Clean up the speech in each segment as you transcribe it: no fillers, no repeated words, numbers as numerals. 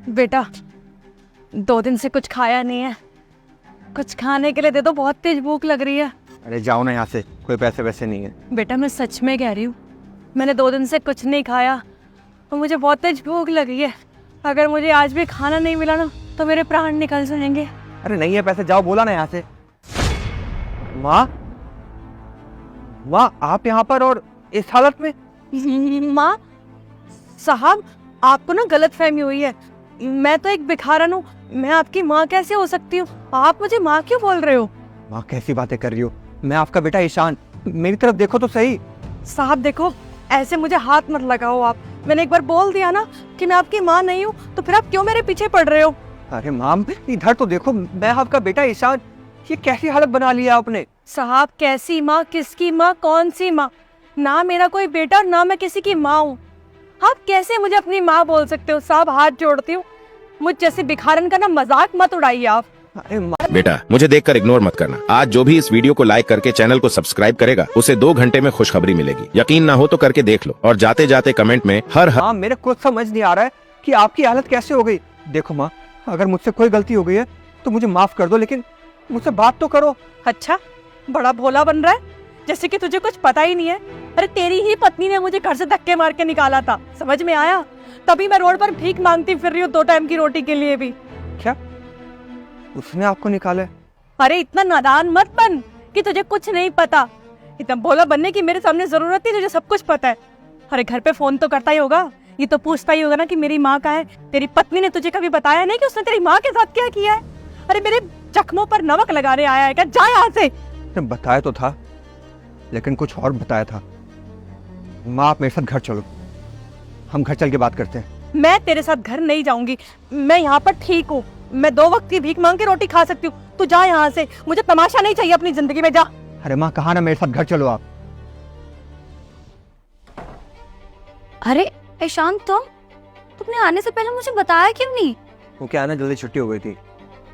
बेटा 2 दिन से कुछ खाया नहीं है, कुछ खाने के लिए दे दो, बहुत तेज भूख लग रही है। अरे जाओ ना यहाँ से, कोई पैसे वैसे नहीं है। बेटा मैं सच में कह रही हूँ, मैंने 2 दिन से कुछ नहीं खाया और मुझे बहुत तेज भूख लगी है। अगर मुझे आज भी खाना नहीं मिला ना तो मेरे प्राण निकल जाएंगे। अरे नहीं है पैसे, जाओ, बोला ना यहाँ से। माँ, माँ आप यहाँ पर और इस हालत में? माँ साहब, आपको ना गलतफहमी हुई है। मैं तो एक भिखारन हूँ, मैं आपकी माँ कैसे हो सकती हूँ? आप मुझे माँ क्यों बोल रहे हो? माँ कैसी बातें कर रही हो? मैं आपका बेटा ईशान, मेरी तरफ देखो तो सही। साहब देखो, ऐसे मुझे हाथ मत लगाओ आप। मैंने एक बार बोल दिया ना कि मैं आपकी माँ नहीं हूँ, तो फिर आप क्यों मेरे पीछे पड़ रहे हो? अरे माँ इधर तो देखो, मैं आपका बेटा ईशान। ये कैसी हालत बना लिया आपने? साहब कैसी माँ, किसकी माँ, कौन सी माँ? ना मेरा कोई बेटा और ना मैं किसी की माँ हूँ। आप कैसे मुझे अपनी माँ बोल सकते हो? साहब हाथ जोड़ती हूँ, मुझ जैसे भिखारन का ना मजाक मत उड़ाइए आप। अरे बेटा मुझे देखकर इग्नोर मत करना। आज जो भी इस वीडियो को लाइक करके चैनल को सब्सक्राइब करेगा उसे 2 घंटे में खुशखबरी मिलेगी। यकीन ना हो तो करके देख लो और जाते जाते कमेंट में हर माँ मेरे कुछ समझ नहीं आ रहा है कि आपकी हालत कैसे हो गई। देखो माँ, अगर मुझसे कोई गलती हो गई है तो मुझे माफ कर दो, लेकिन मुझसे बात तो करो। अच्छा, बड़ा भोला बन रहा है, जैसे कि तुझे कुछ पता ही नहीं है। अरे तेरी ही पत्नी ने मुझे घर से धक्के मार के निकाला था, समझ में आया? तभी मैं रोड पर भीख मांगती फिर रही हूँ 2 टाइम की रोटी के लिए भी। क्या उसने आपको निकाला है? अरे इतना नादान मत बन कि तुझे कुछ नहीं पता। इतना भोला बनने की मेरे सामने जरूरत नहीं, तुझे सब कुछ पता है। अरे घर पे फोन तो करता ही होगा, ये तो पूछता ही होगा ना कि मेरी माँ कहाँ है। तेरी पत्नी ने तुझे कभी बताया नहीं कि उसने तेरी माँ के साथ क्या किया है? अरे मेरे जख्मों पर नमक लगाने आया है क्या? जा यहाँ से। बताया तो था, लेकिन कुछ और बताया था। माँ आप मेरे साथ घर चलो, हम घर चल के बात करते हैं। मैं तेरे साथ घर नहीं जाऊंगी, मैं यहाँ पर ठीक हूँ। मैं 2 वक्त की भीख मांग के रोटी खा सकती हूँ। तू जा यहाँ से, मुझे तमाशा नहीं चाहिए अपनी जिंदगी में, जा। अरे माँ कहा ना मेरे साथ घर चलो आप। अरे ईशान, तुमने आने से पहले मुझे बताया क्यों नहीं? वो क्या है ना, जल्दी छुट्टी हो गई थी,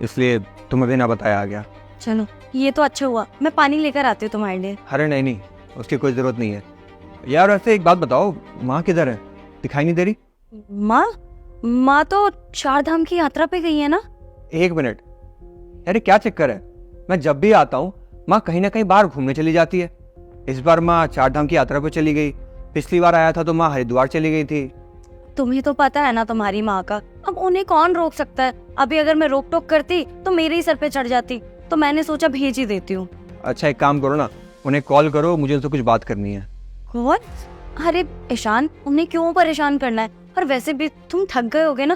इसलिए तुम्हें बिना बताया आ गया। चलो ये तो अच्छा हुआ, मैं पानी लेकर आती हूँ तुम्हारे लिए। अरे नहीं नहीं, उसकी कोई जरूरत नहीं है। यार वैसे एक बात बताओ, माँ किधर है? दिखाई नहीं दे रही। माँ तो 4 धाम की यात्रा पे गई है ना। 1 मिनट, अरे क्या चक्कर है? मैं जब भी आता हूँ माँ कहीं ना कहीं बाहर घूमने चली जाती है। इस बार माँ 4 धाम की यात्रा पे चली गई, पिछली बार आया था तो माँ हरिद्वार चली गई थी। तुम्हें तो पता है ना तुम्हारी माँ का, अब उन्हें कौन रोक सकता है? अभी अगर मैं रोक टोक करती तो मेरे ही सर पे चढ़ जाती, तो मैंने सोचा भेज ही देती हूँ। अच्छा एक काम करो ना, उन्हें कॉल करो, मुझे उनसे कुछ बात करनी है। कौन? अरे ईशान, उन्हें क्यों परेशान करना है? और वैसे भी तुम थक गए होगे ना,